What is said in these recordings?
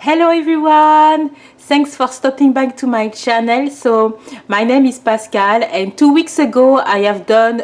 Hello everyone, thanks for stopping back to my channel. So my name is Pascal and 2 weeks ago I have done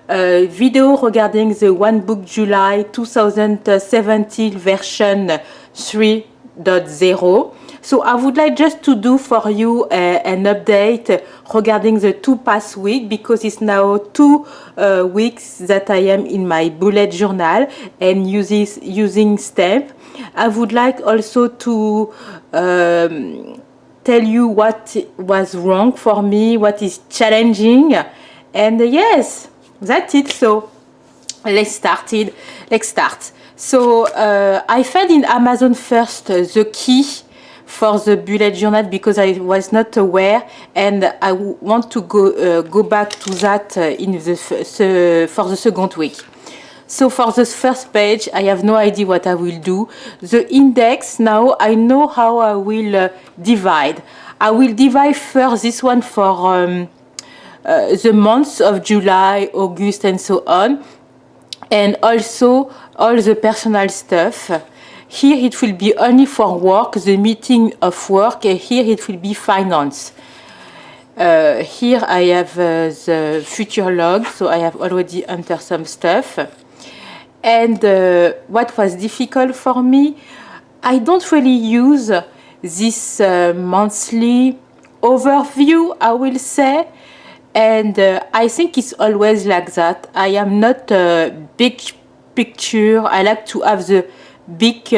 a video regarding the One Book July 2017 version 3.0. So I would like just to do for you an update regarding the past weeks, because it's now 2 weeks that I am in my bullet journal and using stamp. I would like also to tell you what was wrong for me, what is challenging, and yes, that's it. So let's start. So I found in Amazon first the key for the bullet journal because I was not aware, and I want to go back to that for the second week. So for the first page, I have no idea what I will do. The index, now I know how I will divide. I will divide first this one for the months of July, August, and so on. And also all the personal stuff. Here it will be only for work, the meeting of work, and here it will be finance. Here I have the future log, so I have already entered some stuff. And what was difficult for me, I don't really use this monthly overview, I will say. And I think it's always like that. I am not a big picture. I like to have the big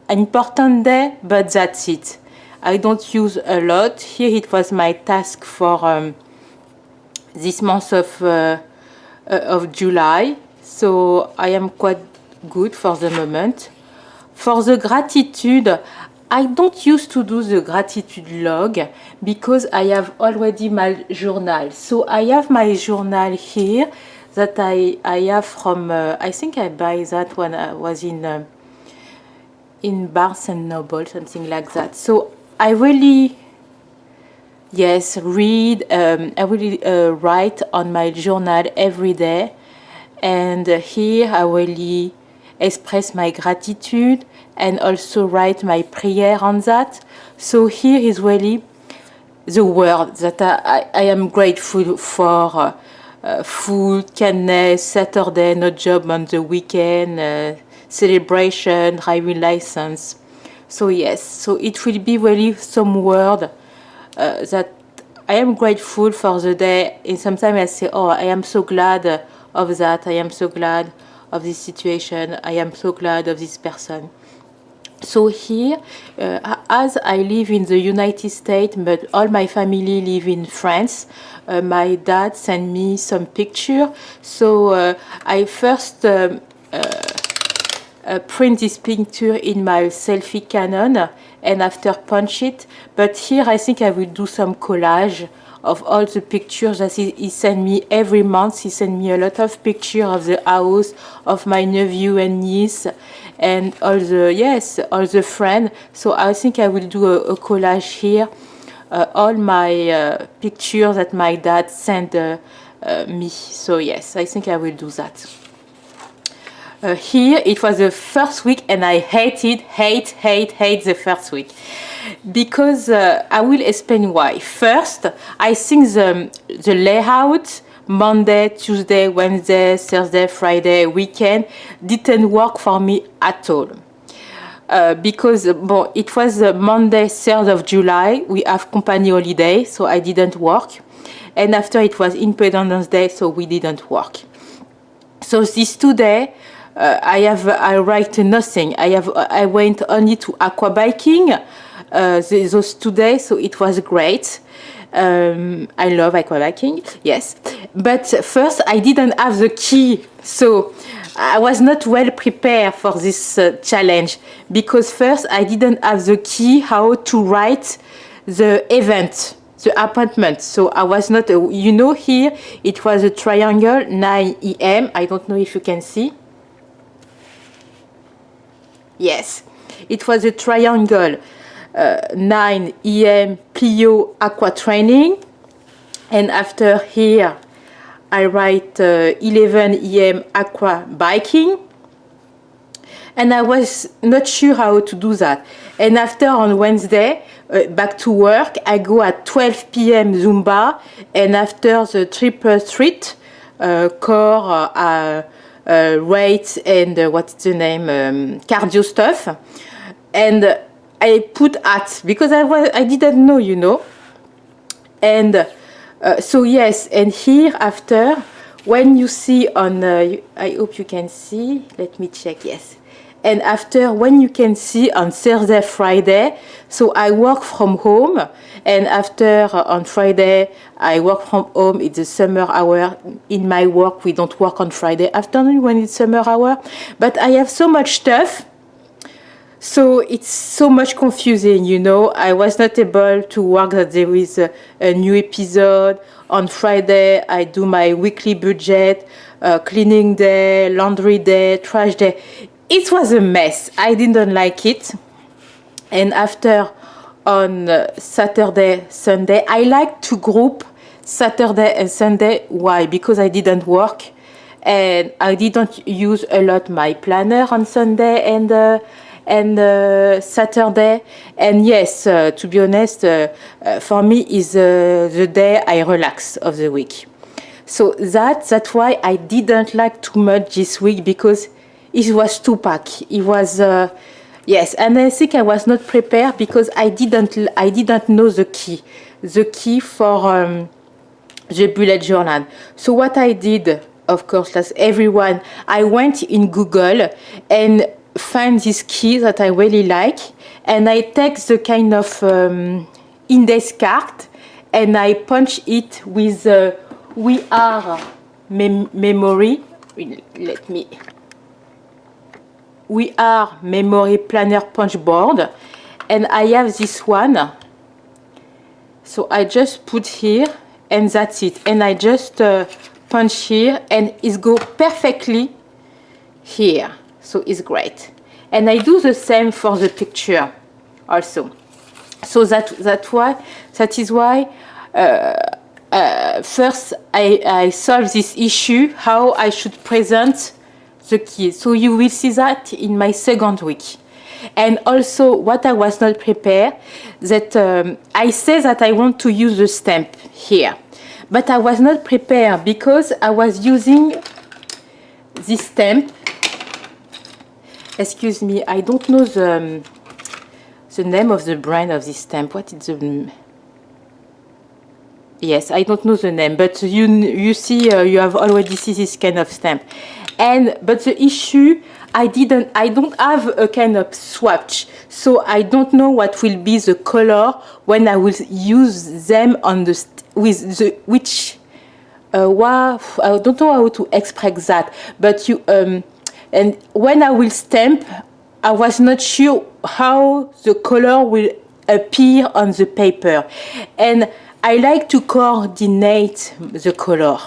important day, but that's it. I don't use a lot. Here it was my task for this month of July. So I am quite good for the moment. For the gratitude, I don't used to do the gratitude log because I have already my journal. So I have my journal here that I have from, I think I buy that when I was in Barnes and Noble, something like that. So I really, yes, read, I really write on my journal every day. And here I really express my gratitude and also write my prayer on that. So here is really the word that I am grateful for. Food, kindness, Saturday, no job on the weekend, celebration, driving license. So yes, so it will be really some word that I am grateful for the day. And sometimes I say, oh, I am so glad of that. I am so glad of this situation. I am so glad of this person. So here, as I live in the United States, but all my family live in France, my dad sent me some picture. So I first print this picture in my selfie Canon and after punch it. But here I think I will do some collage of all the pictures that he sent me every month. He sent me a lot of pictures of the house, of my nephew and niece, and all the friends. So I think I will do a collage here, all my pictures that my dad sent me. So yes, I think I will do that. Here it was the first week and I hate the first week because I will explain why. First, I think the layout, Monday, Tuesday, Wednesday, Thursday, Friday, weekend, didn't work for me at all. Because it was Monday, 3rd of July, we have company holiday, so I didn't work. And after it was Independence Day, so we didn't work. So these 2 days, I write nothing. I went only to aqua biking those 2 days, so it was great. I love aqua biking, yes. But first, I didn't have the key, so I was not well prepared for this challenge because first I didn't have the key how to write the event, the appointment. So I was not, here it was a triangle 9 EM. I don't know if you can see. Yes, it was a triangle 9 EM Plio Aqua Training, and after here I write 11 EM Aqua Biking, and I was not sure how to do that. And after on Wednesday, back to work, I go at 12 p.m. Zumba, and after the triple threat, core, weights, and what's the name, cardio stuff, and I put at, because I didn't know, you know, and so yes, and here after, when you see on, I hope you can see, let me check, yes. And after, when you can see on Thursday, Friday, so I work from home, and after on Friday, I work from home. It's the summer hour. In my work, we don't work on Friday afternoon when it's summer hour, but I have so much stuff, so it's so much confusing, you know. I was not able to work that there is a new episode. On Friday, I do my weekly budget, cleaning day, laundry day, trash day. It was a mess. I didn't like it. And after, on Saturday, Sunday, I like to group Saturday and Sunday. Why? Because I didn't work, and I didn't use a lot my planner on Sunday and Saturday. And yes, to be honest, for me is the day I relax of the week. So that's why I didn't like too much this week, because it was too packed. It was yes, and I think I was not prepared because I didn't know the key for the bullet journal. So what I did, of course, as everyone, I went in Google and find this key that I really like, and I take the kind of index card and I punch it with We Are Memory. Let me. We Are Memory Planner Punch Board, and I have this one, so I just put here, and that's it, and I just punch here, and it goes perfectly here, so it's great. And I do the same for the picture also, so that is why first I solve this issue, how I should present the key. So you will see that in my second week. And also what I was not prepared, that I say that I want to use the stamp here, but I was not prepared because I was using this stamp. Excuse me, I don't know the name of the brand of this stamp. What is the... Yes, I don't know the name, but you see, you have already seen this kind of stamp. But the issue, I don't have a kind of swatch, so I don't know what will be the color when I will use them on I don't know how to express that, but and when I will stamp, I was not sure how the color will appear on the paper, and I like to coordinate the color.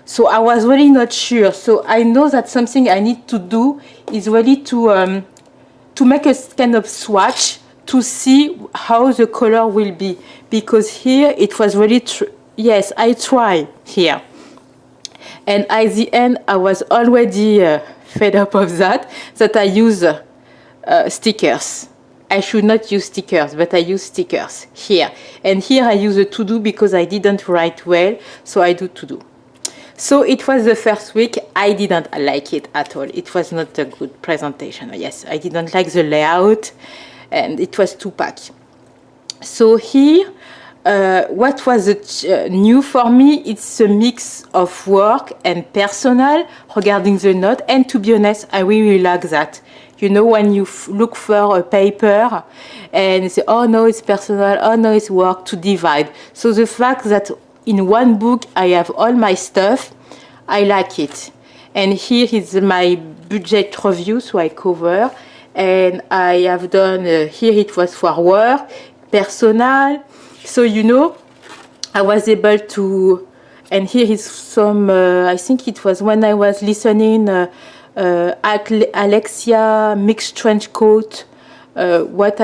So I was really not sure. So I know that something I need to do is really to make a kind of swatch to see how the color will be. Because here it was really, yes, I try here. And at the end, I was already fed up of that I use stickers. I should not use stickers, but I use stickers here. And here I use a to-do because I didn't write well, so I do to-do. So it was the first week. I didn't like it at all. It was not a good presentation. Yes, I didn't like the layout, and it was too packed. So here, what was new for me, it's a mix of work and personal regarding the note. And to be honest, I really like that. You know, when you look for a paper and you say, oh no, it's personal, oh no, it's work, to divide. So the fact that in one book I have all my stuff, I like it. And here is my budget review, so I cover. And I have done, here it was for work, personal. So, you know, I was able to, and here is some, I think it was when I was listening, Alexia mixed trench coat, what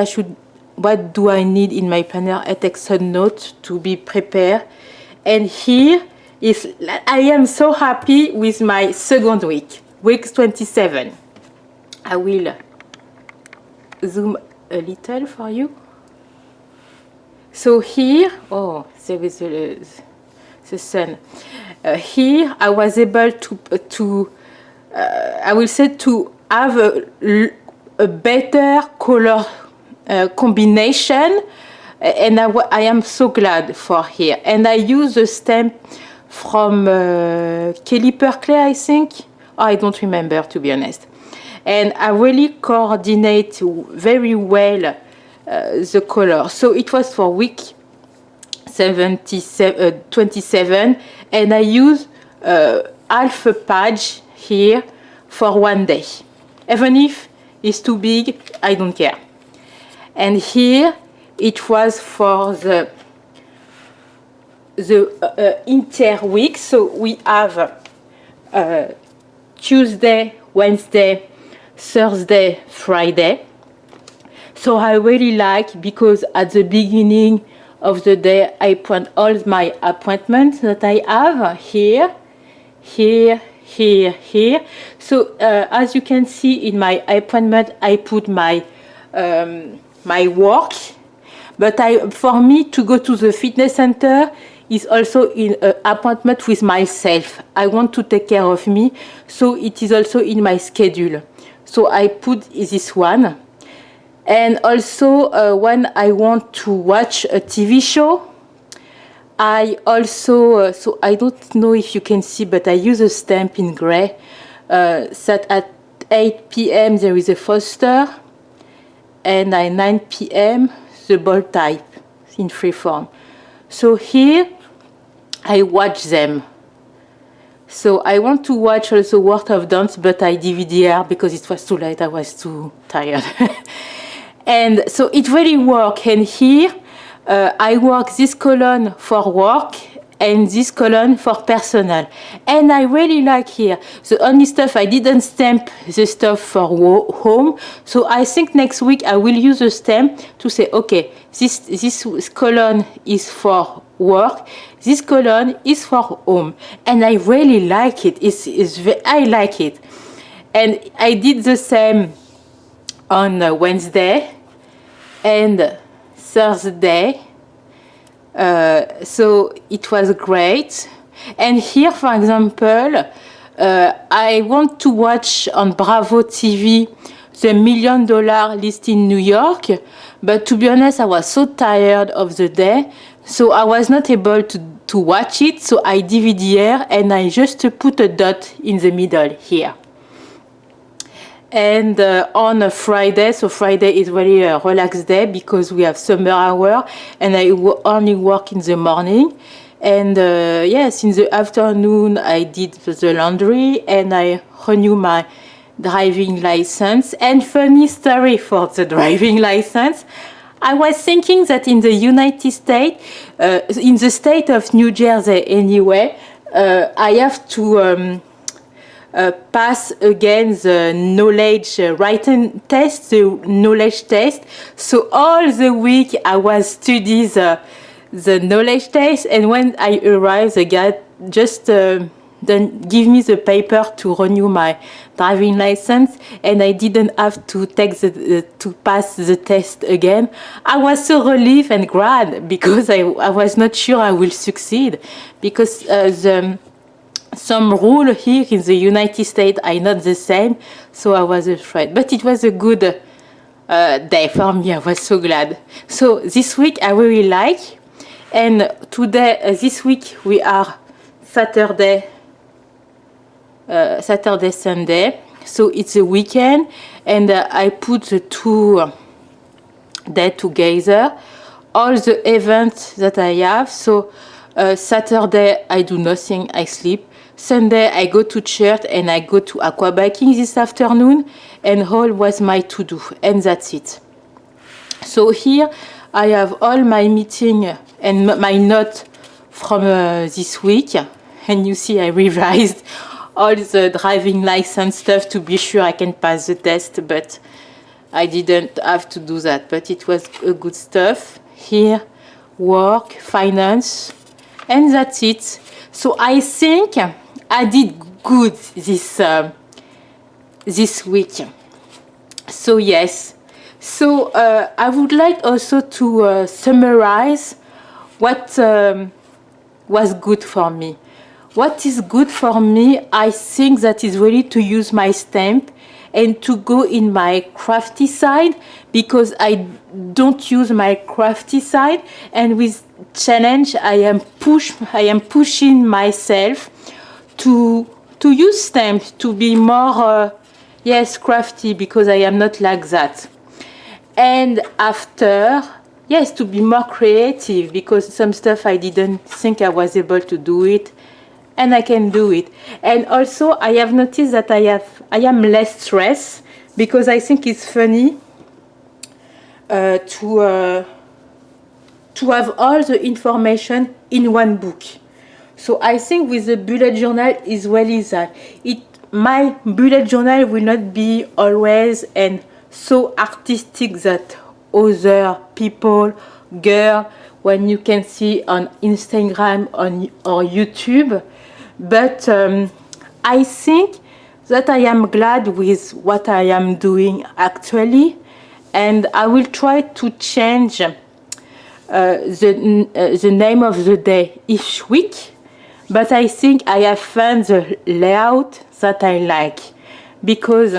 do I need in my planner? I take some notes to be prepared. And here is, I am so happy with my second week 27. I will zoom a little for you. So here, oh, there is the sun. Here I was able to I will say to have a better color combination, and I am so glad for here. And I use the stamp from Kelly Berkeley, I think. Oh, I don't remember, to be honest. And I really coordinate very well the color. So it was for week 27, and I use half a page here for one day. Even if it's too big, I don't care. And here it was for the interweek. So we have Tuesday, Wednesday, Thursday, Friday. So I really like, because at the beginning of the day I put all my appointments that I have here, here, here, here. So as you can see in my appointment, I put my my work. But for me to go to the fitness center is also in an appointment with myself. I want to take care of me, so it is also in my schedule. So I put this one. And also when I want to watch a TV show, I also, so I don't know if you can see, but I use a stamp in gray, that at 8 p.m. there is a Foster, and at 9 p.m. the bold type in free form. So here I watch them. So I want to watch also World of Dance, but I DVD-R because it was too late, I was too tired. And so it really works. And here I work this column for work and this column for personal. And I really like here. The only stuff I didn't stamp the stuff for home. So I think next week I will use a stamp to say, okay, this column is for work, this column is for home. And I really like it. I like it. And I did the same on Wednesday and Thursday. So it was great. And here, for example, I want to watch on Bravo TV the $1 million list in New York, but to be honest, I was so tired of the day, so I was not able to watch it. So I DVD-R and I just put a dot in the middle here. And on a Friday, so Friday is really a relaxed day because we have summer hour, and I only work in the morning. And yes, in the afternoon I did the laundry and I renew my driving license. And funny story for the driving license, I was thinking that in the United States, in the state of New Jersey anyway, I have to pass again the knowledge writing test, the knowledge test. So all the week I was studying the knowledge test, and when I arrived, the guy just then give me the paper to renew my driving license, and I didn't have to take to pass the test again. I was so relieved and glad because I was not sure I will succeed, because some rule here in the United States are not the same, so I was afraid. But it was a good day for me. I was so glad. So this week I really like, and today, this week we are Saturday, Sunday. So it's a weekend, and I put the two days together. All the events that I have. So Saturday I do nothing, I sleep. Sunday I go to church and I go to aquabiking this afternoon, and all was my to-do, and that's it. So here I have all my meeting and my note from this week, and you see I revised all the driving license stuff to be sure I can pass the test, but I didn't have to do that, but it was a good stuff. Here, work, finance, and that's it. So I think I did good this week. So yes, so I would like also to summarize what was good for me. What is good for me, I think that is really to use my stamp and to go in my crafty side, because I don't use my crafty side, and with challenge I am pushing myself to use stamps, to be more yes, crafty, because I am not like that. And after, yes, to be more creative, because some stuff I didn't think I was able to do it, and I can do it. And also I have noticed that I am less stressed, because I think it's funny to have all the information in one book. So I think with the bullet journal is really that my bullet journal will not be always and so artistic that other people, girl, when you can see on Instagram or YouTube. But I think that I am glad with what I am doing actually, and I will try to change the name of the day each week. But I think I have found the layout that I like, because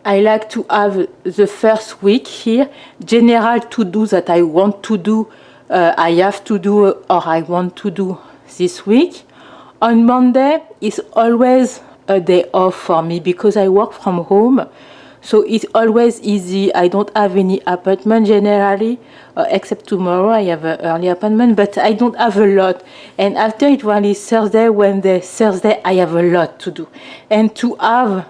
I like to have the first week here, general to-do that I want to do, I have to do, or I want to do this week. On Monday is always a day off for me, because I work from home. So it's always easy. I don't have any appointment generally, except tomorrow I have an early appointment, but I don't have a lot. And after it was Thursday, Wednesday, Thursday, I have a lot to do. And to have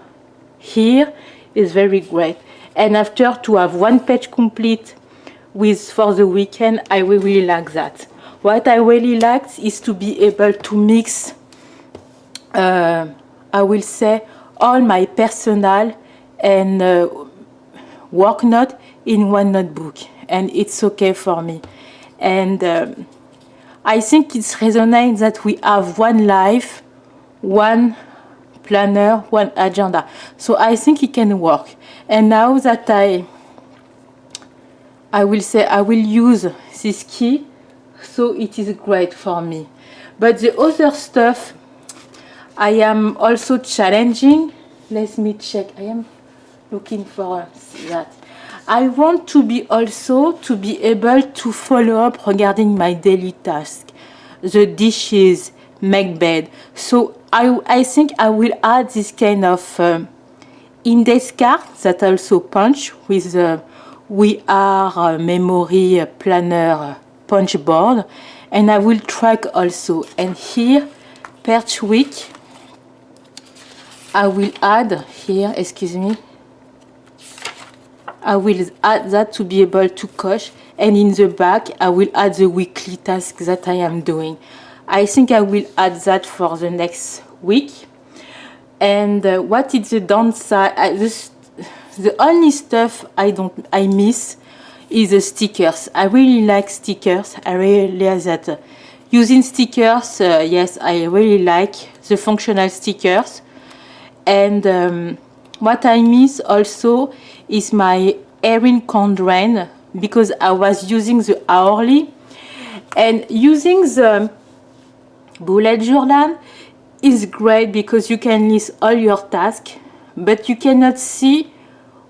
here is very great. And after, to have one page complete for the weekend, I really like that. What I really like is to be able to mix, I will say, all my personal and work note in one notebook, and it's okay for me. And I think it's resonating that we have one life, one planner, one agenda. So I think it can work. And now that I will say I will use this key, so it is great for me. But the other stuff I am also challenging. Let me check. I am looking for that. I want to be able to follow up regarding my daily task, the dishes, make bed. So I think I will add this kind of index card that also punch with We Are Memory Planner punch board, and I will track also. And here, per week, I will add here, excuse me, I will add that to be able to coach, and in the back I will add the weekly task that I am doing. I think I will add that for the next week. And what is the downside? The only stuff I miss is the stickers. I really like stickers. I realize that using stickers, yes, I really like the functional stickers. And what I miss also is my Erin Condren, because I was using the hourly, and using the bullet journal is great because you can list all your tasks, but you cannot see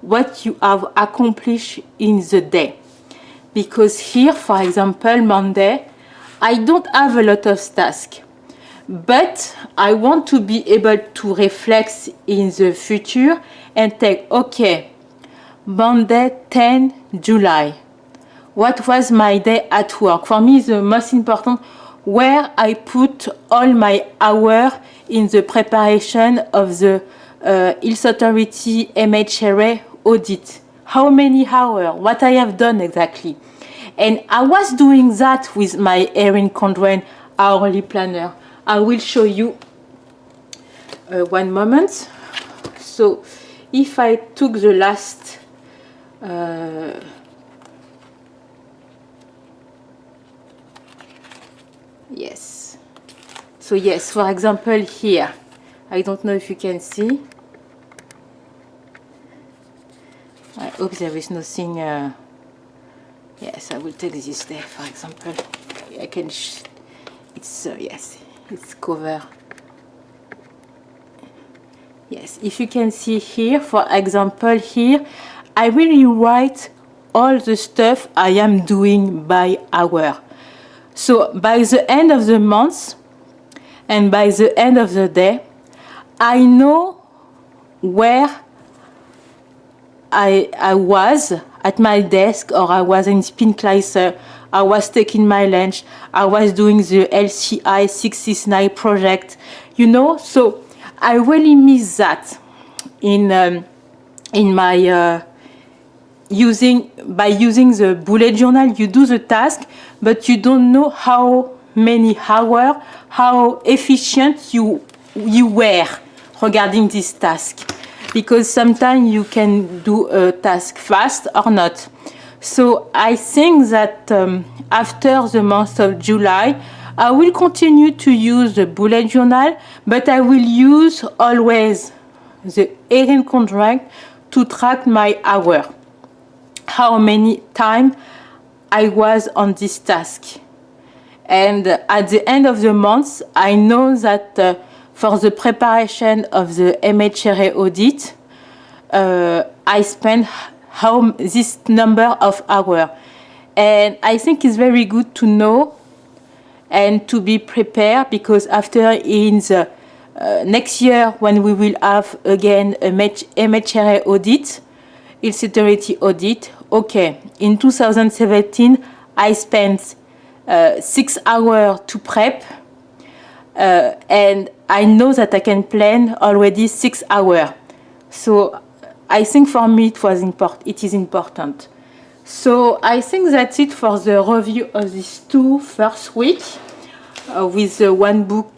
what you have accomplished in the day. Because here, for example, Monday, I don't have a lot of tasks, but I want to be able to reflect in the future and take, okay, Monday 10 July. What was my day at work? For me, the most important, where I put all my hours in the preparation of the Health Authority MHRA audit. How many hours? What I have done exactly. And I was doing that with my Erin Condren hourly planner. I will show you one moment. So if I took the last yes. So yes, for example here, I don't know if you can see. hope there is nothing. Yes, I will take this day, for example. I can. It's yes, it's cover. Yes, if you can see here, for example, here, I really write all the stuff I am doing by hour. So by the end of the month and by the end of the day, I know where I was at my desk, or I was in Spinkleiser, I was taking my lunch, I was doing the LCI 669 project, you know. So I really miss that in my using the bullet journal. You do the task, but you don't know how many hours, how efficient you were regarding this task, because sometimes you can do a task fast or not. So I think that after the month of July, I will continue to use the bullet journal, but I will use always the Erin contract to track my hour, how many time I was on this task. And at the end of the month, I know that for the preparation of the MHRA audit, I spent this number of hours. And I think it's very good to know and to be prepared, because after in the next year, when we will have again a MHRA audit, security audit, okay, in 2017, I spent 6 hours to prep, and I know that I can plan already 6 hours. So I think for me it is important. So I think that's it for the review of these 2 first weeks with the One Book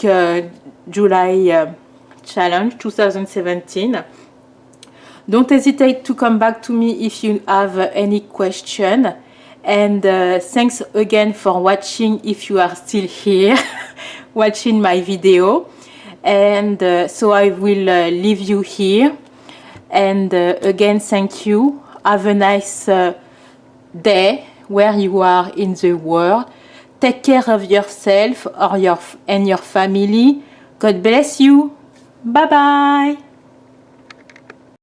July Challenge 2017. Don't hesitate to come back to me if you have any question. And thanks again for watching, if you are still here watching my video. And so I will leave you here. And again, thank you. Have a nice day where you are in the world. Take care of yourself and your family. God bless you. Bye bye.